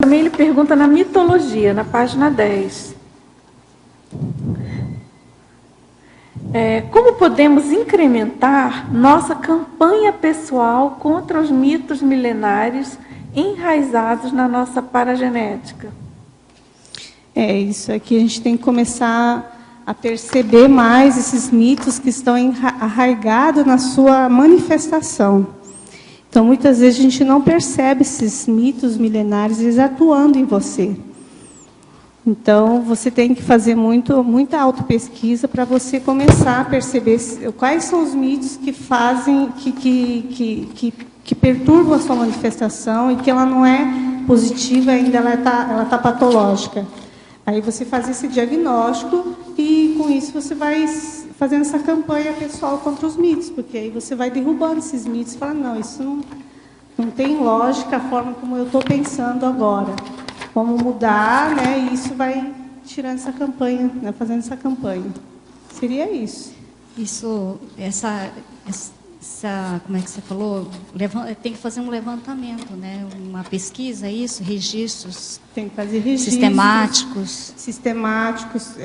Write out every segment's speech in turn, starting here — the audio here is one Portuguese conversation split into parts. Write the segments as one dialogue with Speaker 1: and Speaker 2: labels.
Speaker 1: também ele pergunta na mitologia, na página 10. Como podemos incrementar nossa campanha pessoal contra os mitos milenares enraizados na nossa paragenética?
Speaker 2: Isso aqui a gente tem que começar a perceber mais esses mitos que estão arraigados na sua manifestação. Então, muitas vezes a gente não percebe esses mitos milenares, eles atuando em você. Então, você tem que fazer muita autopesquisa para você começar a perceber quais são os mitos que fazem, que perturbam a sua manifestação e que ela não é positiva, ainda ela tá patológica. Aí você faz esse diagnóstico e, com isso, você vai fazendo essa campanha pessoal contra os mitos, porque aí você vai derrubando esses mitos e fala, não, isso não tem lógica a forma como eu estou pensando agora. Como mudar, né? E isso vai tirando essa campanha, né, fazendo essa campanha. Seria isso.
Speaker 3: Como é que você falou? Tem que fazer um levantamento, né? Uma pesquisa, isso, registros.
Speaker 2: Tem que fazer registros sistemáticos,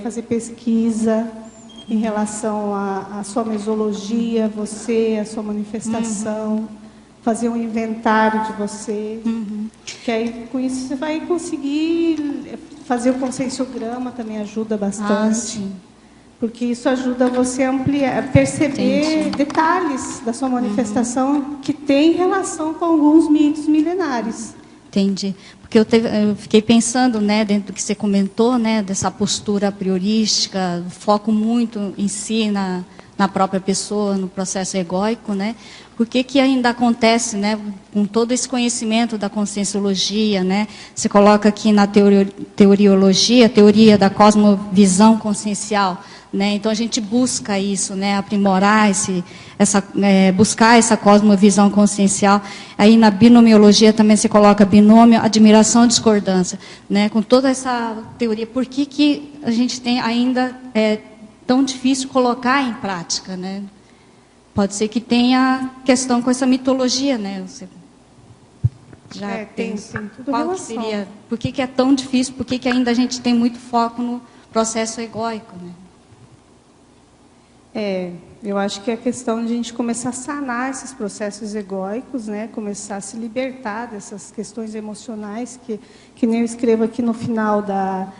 Speaker 2: fazer pesquisa em relação à sua mesologia, a sua manifestação, fazer um inventário de você. Que aí, com isso, você vai conseguir fazer o conscienciograma, também ajuda bastante.
Speaker 3: Sim.
Speaker 2: Porque isso ajuda você a perceber detalhes da sua manifestação que tem relação com alguns mitos milenares.
Speaker 3: Entendi. Porque eu fiquei pensando, né, dentro do que você comentou, né, dessa postura priorística, foco muito em si, na própria pessoa, no processo egóico, né? Por que ainda acontece, né, com todo esse conhecimento da conscienciologia, né? Você coloca aqui na teoriologia, teoria da cosmovisão consciencial, né? Então a gente busca isso, né, aprimorar buscar essa cosmovisão consciencial. Aí na binomiologia também se coloca binômio, admiração, discordância, né? Com toda essa teoria, por que a gente tem ainda tão difícil colocar em prática, né? Pode ser que tenha questão com essa mitologia, né? Você já
Speaker 2: tem tudo
Speaker 3: qual
Speaker 2: relação.
Speaker 3: que seria? Por que é tão difícil? Por que ainda a gente tem muito foco no processo egóico, né?
Speaker 2: Eu acho que é a questão de a gente começar a sanar esses processos egóicos, né? Começar a se libertar dessas questões emocionais que nem eu escrevo aqui no final da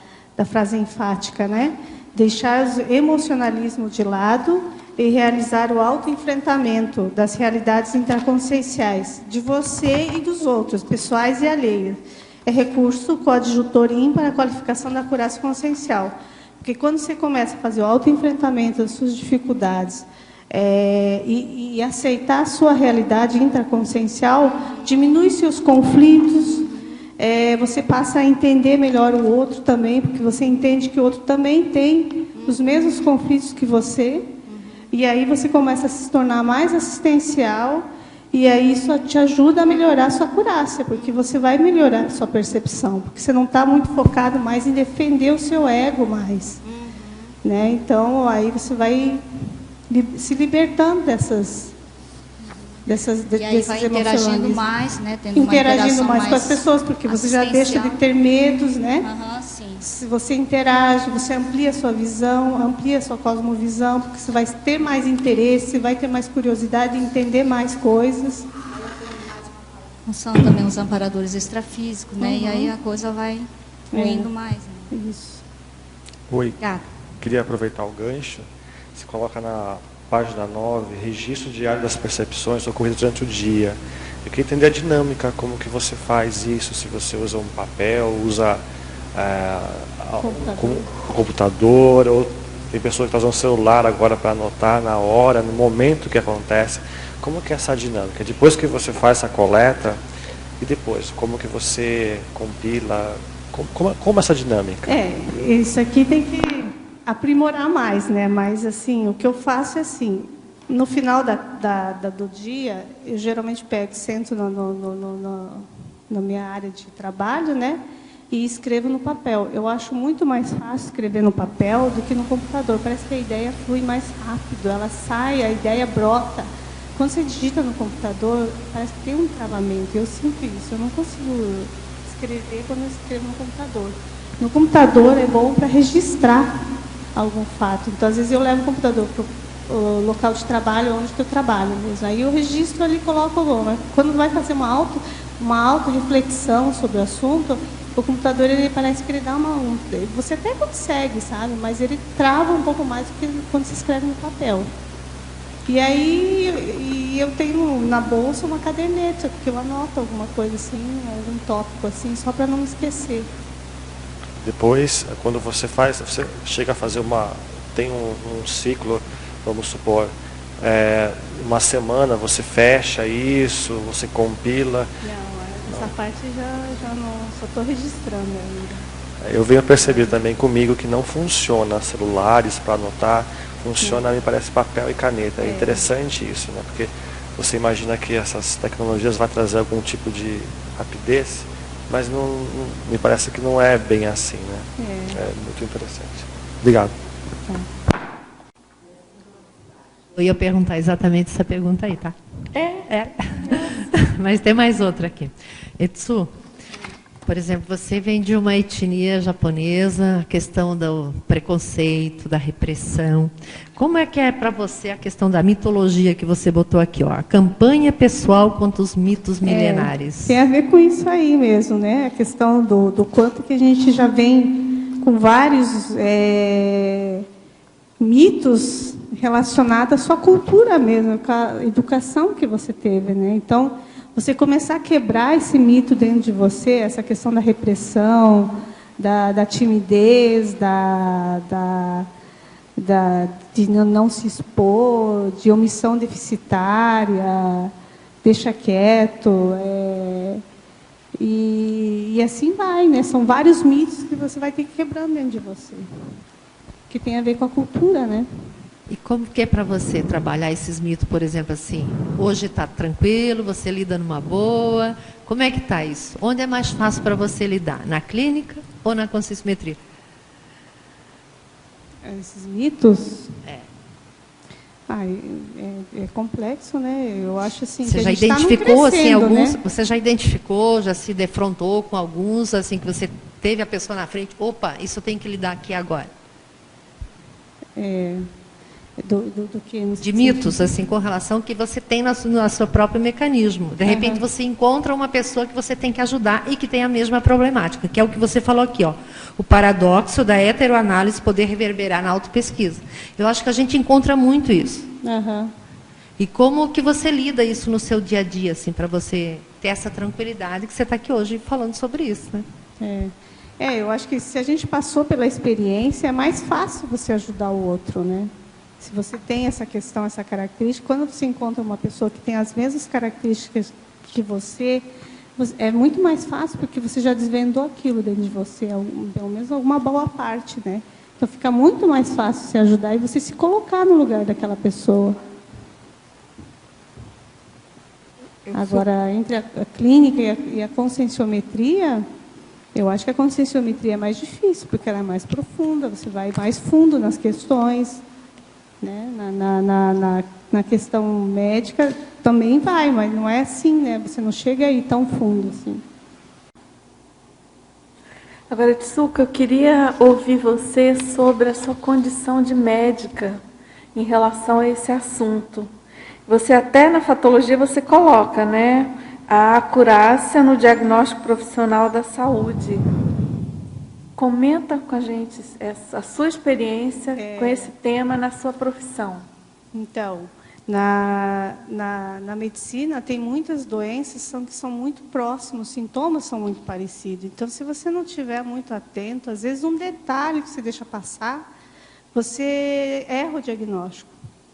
Speaker 2: frase enfática, né? Deixar o emocionalismo de lado e realizar o autoenfrentamento das realidades intraconscienciais de você e dos outros, pessoais e alheios. É recurso coadjutor ímpar para a qualificação da acurácia consciencial. Porque quando você começa a fazer o autoenfrentamento das suas dificuldades e aceitar a sua realidade intraconsciencial, diminui-se os conflitos, você passa a entender melhor o outro também, porque você entende que o outro também tem os mesmos conflitos que você, e aí você começa a se tornar mais assistencial, e aí isso te ajuda a melhorar a sua acurácia, porque você vai melhorar a sua percepção, porque você não está muito focado mais em defender o seu ego mais. Né? Então, aí você vai se libertando desses
Speaker 3: vai interagindo mais, né? Tendo
Speaker 2: interagindo
Speaker 3: uma
Speaker 2: mais com as pessoas, porque você já deixa de ter medos, né?
Speaker 3: Sim.
Speaker 2: Se você interage, você amplia a sua visão, amplia a sua cosmovisão, porque você vai ter mais interesse, vai ter mais curiosidade de entender mais coisas.
Speaker 3: São também os amparadores extrafísicos, né? E aí a coisa vai fluindo mais. Né?
Speaker 2: Isso.
Speaker 4: Oi. Queria aproveitar o gancho. Você coloca na página 9, registro diário das percepções ocorridas durante o dia. Eu queria entender a dinâmica, como que você faz isso, se você usa um papel, usa computador, ou tem pessoas que usam o celular agora para anotar na hora, no momento que acontece. Como que é essa dinâmica? Depois que você faz essa coleta, e depois, como que você compila? Como essa dinâmica?
Speaker 2: Isso aqui tem que aprimorar mais, né? Mas, assim, o que eu faço é assim, no final do dia, eu geralmente sento na minha área de trabalho, né? E escrevo no papel. Eu acho muito mais fácil escrever no papel do que no computador. Parece que a ideia flui mais rápido, ela sai, a ideia brota. Quando você digita no computador, parece que tem um travamento. Eu sinto isso, eu não consigo escrever quando eu escrevo no computador. No computador é bom para registrar algum fato. Então, às vezes, eu levo o computador para o local de trabalho, onde eu trabalho mesmo. Aí eu registro ali e coloco o nome. Quando vai fazer uma auto-reflexão sobre o assunto, o computador, ele parece que ele dá você até consegue, sabe? Mas ele trava um pouco mais do que quando se escreve no papel. E aí eu tenho na bolsa uma caderneta, porque eu anoto alguma coisa assim, algum tópico assim, só para não me esquecer.
Speaker 4: Depois, quando você chega a fazer tem um ciclo, vamos supor, uma semana, você fecha isso, você compila.
Speaker 2: Não, essa parte já não, só estou registrando ainda.
Speaker 4: Eu venho perceber também comigo que não funciona celulares para anotar, funciona, me parece, papel e caneta. É interessante isso, né? Porque você imagina que essas tecnologias vão trazer algum tipo de rapidez, mas não, me parece que não é bem assim, né? É muito interessante. Obrigado.
Speaker 5: Eu ia perguntar exatamente essa pergunta aí, tá? Mas tem mais outra aqui. Etsu, por exemplo, você vem de uma etnia japonesa, a questão do preconceito, da repressão. Como é que é para você a questão da mitologia que você botou aqui, ó? A campanha pessoal contra os mitos milenares.
Speaker 2: Tem a ver com isso aí mesmo, né? A questão do quanto que a gente já vem com vários mitos relacionados à sua cultura mesmo, com a educação que você teve, né? Então, você começar a quebrar esse mito dentro de você, essa questão da repressão, da timidez, de não se expor, de omissão deficitária, deixa quieto, e assim vai, né? São vários mitos que você vai ter que quebrar dentro de você, que tem a ver com a cultura, né?
Speaker 5: E como que é para você trabalhar esses mitos, por exemplo, assim, hoje está tranquilo, você lida numa boa, como é que está isso? Onde é mais fácil para você lidar? Na clínica ou na conscienciometria?
Speaker 2: Esses mitos? É complexo, né? Eu acho assim.
Speaker 5: Você
Speaker 2: que
Speaker 5: já
Speaker 2: a gente
Speaker 5: identificou assim alguns?
Speaker 2: Né?
Speaker 5: Você já identificou, já se defrontou com alguns assim que você teve a pessoa na frente? Opa, isso tem que lidar aqui agora.
Speaker 2: Do que
Speaker 5: de mitos, assim, com relação que você tem no seu próprio mecanismo. De repente, você encontra uma pessoa que você tem que ajudar e que tem a mesma problemática, que é o que você falou aqui, ó, o paradoxo da heteroanálise poder reverberar na autopesquisa. Eu acho que a gente encontra muito isso. E como que você lida isso no seu dia a dia, assim, para você ter essa tranquilidade que você está aqui hoje falando sobre isso, né?
Speaker 2: Eu acho que se a gente passou pela experiência, é mais fácil você ajudar o outro, né? Se você tem essa questão, essa característica, quando você encontra uma pessoa que tem as mesmas características que você, é muito mais fácil, porque você já desvendou aquilo dentro de você, pelo menos alguma boa parte, né? Então, fica muito mais fácil se ajudar e você se colocar no lugar daquela pessoa. Agora, entre a clínica e a conscienciometria, eu acho que a conscienciometria é mais difícil, porque ela é mais profunda, você vai mais fundo nas questões. Né? Na questão médica também vai, mas não é assim, né? Você não chega aí tão fundo assim.
Speaker 1: Agora, Tsuka, eu queria ouvir você sobre a sua condição de médica em relação a esse assunto. Você até na fatologia você coloca, né, a acurácia no diagnóstico profissional da saúde. Comenta com a gente a sua experiência com esse tema na sua profissão.
Speaker 2: Então, na medicina, tem muitas doenças que são muito próximos, os sintomas são muito parecidos. Então, se você não estiver muito atento, às vezes um detalhe que você deixa passar, você erra o diagnóstico.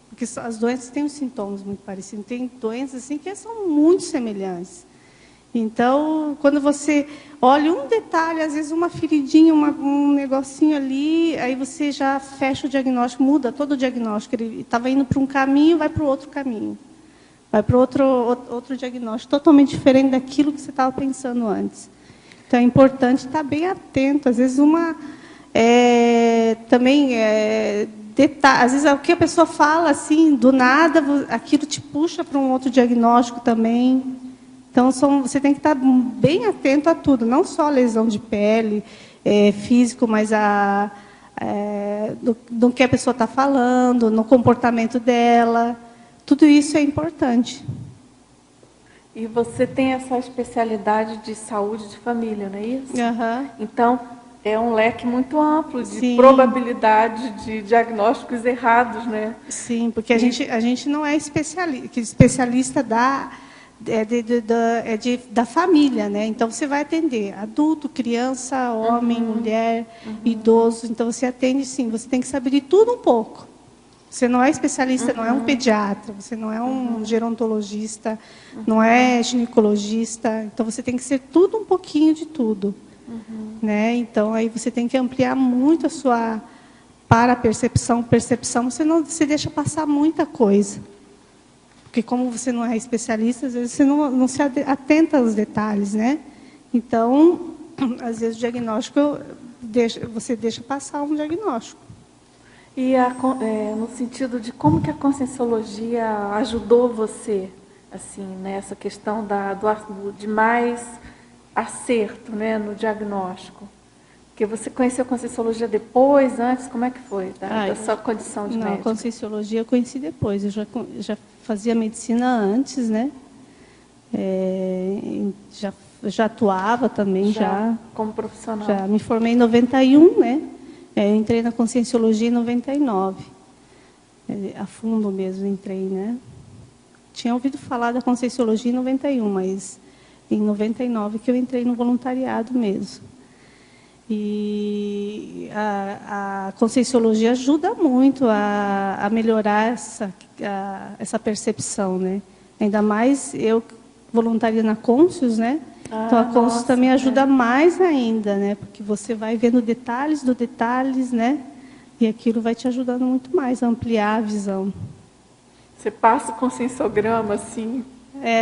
Speaker 2: Porque as doenças têm os sintomas muito parecidos. Tem doenças assim que são muito semelhantes. Então, quando você olha um detalhe, às vezes uma feridinha, um negocinho ali, aí você já fecha o diagnóstico, muda todo o diagnóstico. Ele estava indo para um caminho, vai para o outro caminho. Vai para outro diagnóstico, totalmente diferente daquilo que você estava pensando antes. Então, é importante estar bem atento. Às vezes, detalhe, às vezes, o que a pessoa fala, assim, do nada, aquilo te puxa para um outro diagnóstico também. Então, você tem que estar bem atento a tudo, não só a lesão de pele, físico, mas do que a pessoa está falando, no comportamento dela. Tudo isso é importante.
Speaker 1: E você tem essa especialidade de saúde de família, não é isso?
Speaker 2: Uhum.
Speaker 1: Então, é um leque muito amplo de
Speaker 2: Sim.
Speaker 1: probabilidade de diagnósticos errados, né?
Speaker 2: Sim, porque a gente não é especialista da família, né? Então, você vai atender adulto, criança, homem, mulher, idoso. Então, você atende, sim. Você tem que saber de tudo um pouco. Você não é especialista, não é um pediatra, você não é um gerontologista, não é ginecologista. Então, você tem que ser tudo um pouquinho de tudo. Né? Então, aí você tem que ampliar muito a sua percepção, você não se deixa passar muita coisa. Porque como você não é especialista, às vezes você não se atenta aos detalhes, né? Então, às vezes o diagnóstico, você deixa passar um diagnóstico.
Speaker 1: E no sentido de como que a Conscienciologia ajudou você, assim, nessa questão de mais acerto, né, no diagnóstico? Porque você conheceu a Conscienciologia depois, antes, como é que foi, da sua condição de médico?
Speaker 2: Não, a Conscienciologia eu conheci depois, eu já fazia medicina antes, né? Já atuava também,
Speaker 1: como profissional.
Speaker 2: Já me formei em 91, né? Eu entrei na Conscienciologia em 99. A fundo mesmo entrei, né? Tinha ouvido falar da Conscienciologia em 91, mas em 99 que eu entrei no voluntariado mesmo. E a Conscienciologia ajuda muito a melhorar essa percepção, né? Ainda mais eu voluntaria na Conscius, né? Então, a Conscius também ajuda mais ainda, né? Porque você vai vendo detalhes do detalhes, né? E aquilo vai te ajudando muito mais a ampliar a visão.
Speaker 1: Você passa o conscienciograma, assim,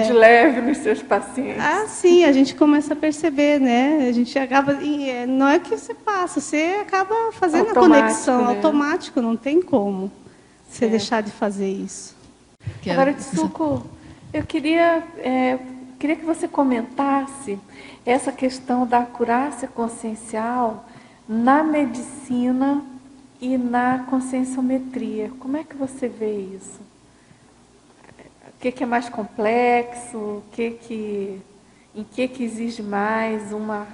Speaker 1: de leve nos seus pacientes?
Speaker 2: Ah, sim, a gente começa a perceber, né? A gente acaba... Não é que você passa, você acaba fazendo a conexão, né? Automático, não tem como você deixar de fazer isso.
Speaker 1: Agora, Tsuko, eu queria que você comentasse essa questão da acurácia consciencial na medicina e na conscienciometria. Como é que você vê isso? O que é mais complexo? Em que exige mais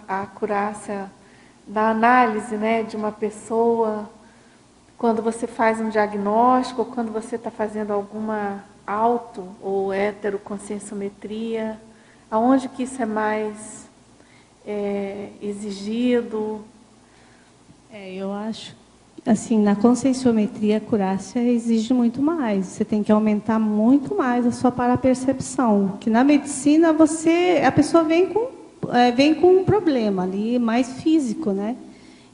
Speaker 1: a acurácia da análise, né, de uma pessoa quando você faz um diagnóstico ou quando você está fazendo alguma auto ou heteroconscienciometria? Aonde que isso é mais exigido?
Speaker 2: Eu acho, assim, na conscienciometria, a acurácia exige muito mais. Você tem que aumentar muito mais a sua parapercepção. Que na medicina, a pessoa vem com um problema ali, mais físico, né?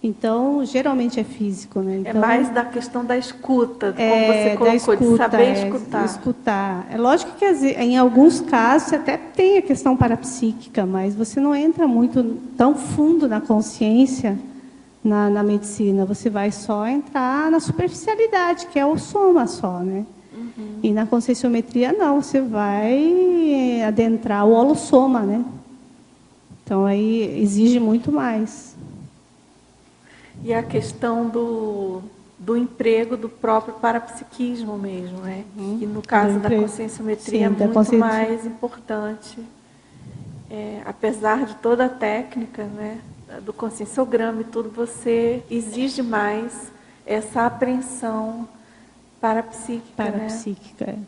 Speaker 2: Então, geralmente é físico, né? Então,
Speaker 1: é mais da questão da escuta, como você colocou, de saber escutar.
Speaker 2: Escutar. É lógico que em alguns casos você até tem a questão parapsíquica, mas você não entra muito tão fundo na consciência na medicina. Você vai só entrar na superficialidade, que é o soma só, né? E na conscienciometria não, você vai adentrar o holossoma, né? Então aí exige muito mais.
Speaker 1: E a questão do emprego do próprio parapsiquismo mesmo, né? Que no caso da conscienciometria é muito mais importante. Apesar de toda a técnica, né, do conscienciograma e tudo, você exige mais essa apreensão parapsíquica.
Speaker 2: Né?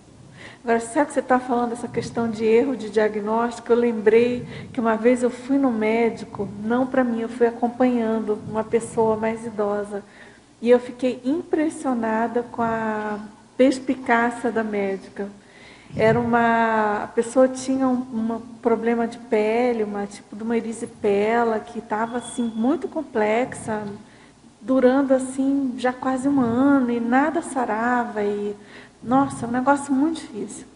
Speaker 1: Agora, sabe que você está falando dessa questão de erro de diagnóstico? Eu lembrei que uma vez eu fui no médico, não para mim, eu fui acompanhando uma pessoa mais idosa. E eu fiquei impressionada com a perspicácia da médica. A pessoa tinha um problema de pele, tipo de uma erisipela, que estava assim, muito complexa, durando assim, já quase um ano, e nada sarava, nossa, um negócio muito difícil.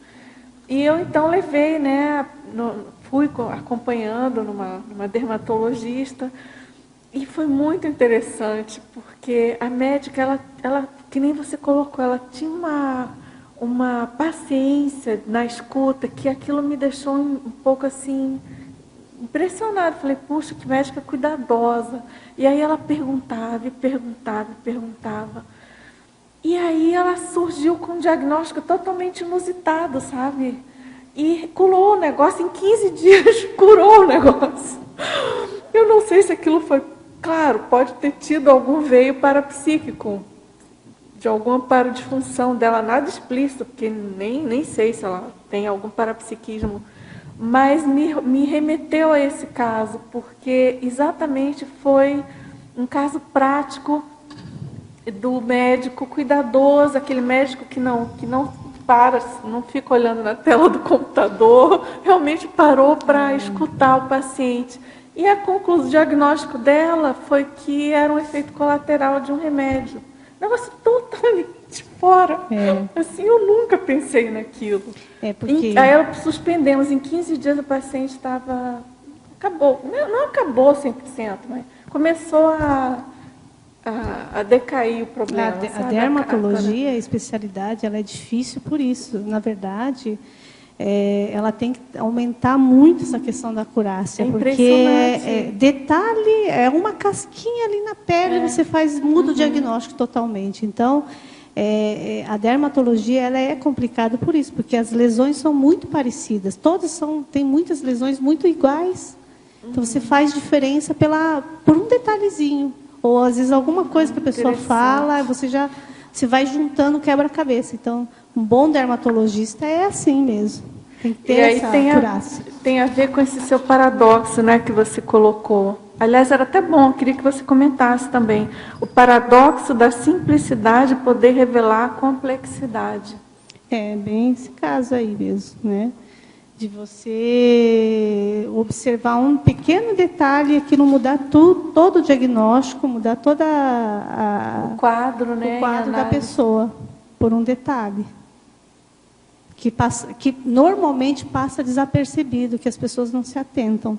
Speaker 1: E eu então levei, né, fui acompanhando numa dermatologista, e foi muito interessante, porque a médica, ela que nem você colocou, ela tinha uma paciência na escuta que aquilo me deixou um pouco assim impressionada. Falei, puxa, que médica cuidadosa. E aí ela perguntava, e perguntava, e perguntava. E aí ela surgiu com um diagnóstico totalmente inusitado, sabe? E curou o negócio, em 15 dias curou o negócio. Eu não sei se aquilo foi... Claro, pode ter tido algum veio parapsíquico, de algum amparo de função dela, nada explícito, porque nem sei se ela tem algum parapsiquismo, mas me remeteu a esse caso, porque exatamente foi um caso prático do médico cuidadoso, aquele médico que não para, não fica olhando na tela do computador, realmente parou para escutar o paciente. E a conclusão, o diagnóstico dela foi que era um efeito colateral de um remédio. Negócio totalmente fora. Assim, eu nunca pensei naquilo.
Speaker 2: Porque...
Speaker 1: Aí suspendemos, em 15 dias o paciente estava... Acabou, não acabou 100%, mas começou a decair o problema.
Speaker 2: A dermatologia, a especialidade, ela é difícil por isso. Na verdade, ela tem que aumentar muito essa questão da acurácia, porque detalhe, é uma casquinha ali na pele, você muda o diagnóstico totalmente. Então, a dermatologia ela é complicada por isso, porque as lesões são muito parecidas, tem muitas lesões muito iguais. Então, você faz diferença por um detalhezinho. Ou, às vezes, alguma coisa que a pessoa fala, você vai juntando quebra-cabeça. Então, um bom dermatologista é assim mesmo. Tem que ter essa acurácia.
Speaker 1: Tem a ver com esse seu paradoxo, né, que você colocou. Aliás, era até bom, eu queria que você comentasse também. O paradoxo da simplicidade poder revelar a complexidade.
Speaker 2: É bem esse caso aí mesmo, né? De você observar um pequeno detalhe, aquilo mudar todo o diagnóstico, mudar toda
Speaker 1: o quadro, né,
Speaker 2: o quadro da pessoa, por um detalhe. Que normalmente passa desapercebido, que as pessoas não se atentam.